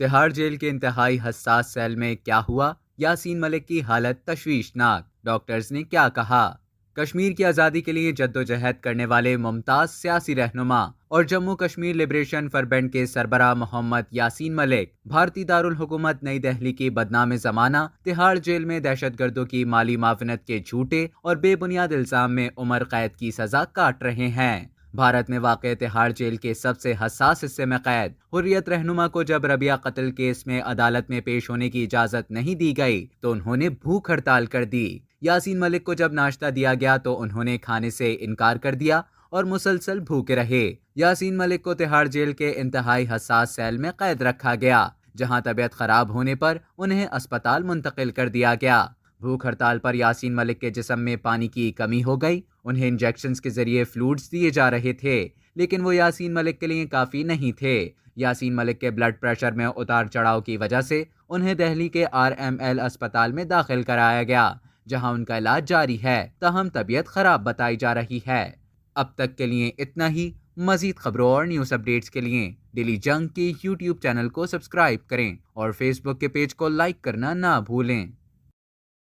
Tihar jail کے انتہائی حساس سیل میں کیا ہوا؟ یاسین ملک کی حالت تشویشناک، ڈاکٹرز نے کیا کہا؟ کشمیر کی آزادی کے لیے جدوجہد کرنے والے ممتاز سیاسی رہنما اور جموں کشمیر لبریشن فرنٹ کے سربراہ محمد یاسین ملک بھارتی دارالحکومت نئی دہلی کی بدنام زمانہ تہاڑ جیل میں دہشت گردوں کی مالی معاونت کے جھوٹے اور بے بنیاد الزام میں عمر قید کی سزا کاٹ رہے ہیں۔ بھارت میں واقع تہاڑ جیل کے سب سے حساس حصے میں قید حریت رہنما کو جب ربیہ قتل کیس میں عدالت میں پیش ہونے کی اجازت نہیں دی گئی تو انہوں نے بھوک ہڑتال کر دی۔ یاسین ملک کو جب ناشتہ دیا گیا تو انہوں نے کھانے سے انکار کر دیا اور مسلسل بھوکے رہے۔ یاسین ملک کو تہاڑ جیل کے انتہائی حساس سیل میں قید رکھا گیا، جہاں طبیعت خراب ہونے پر انہیں اسپتال منتقل کر دیا گیا۔ بھوک ہڑتال پر یاسین ملک کے جسم میں پانی کی کمی ہو گئی، انہیں انجیکشنز کے ذریعے فلوئڈز دیے جا رہے تھے، لیکن وہ یاسین ملک کے لیے کافی نہیں تھے۔ یاسین ملک کے بلڈ پریشر میں اتار چڑھاؤ کی وجہ سے انہیں دہلی کے RML اسپتال میں داخل کرایا گیا، جہاں ان کا علاج جاری ہے، تاہم طبیعت خراب بتائی جا رہی ہے۔ اب تک کے لیے اتنا ہی۔ مزید خبروں اور نیوز اپڈیٹس کے لیے ڈیلی جنگ کے YouTube چینل کو سبسکرائب کریں اور فیس بک کے پیج کو لائک کرنا نہ بھولیں۔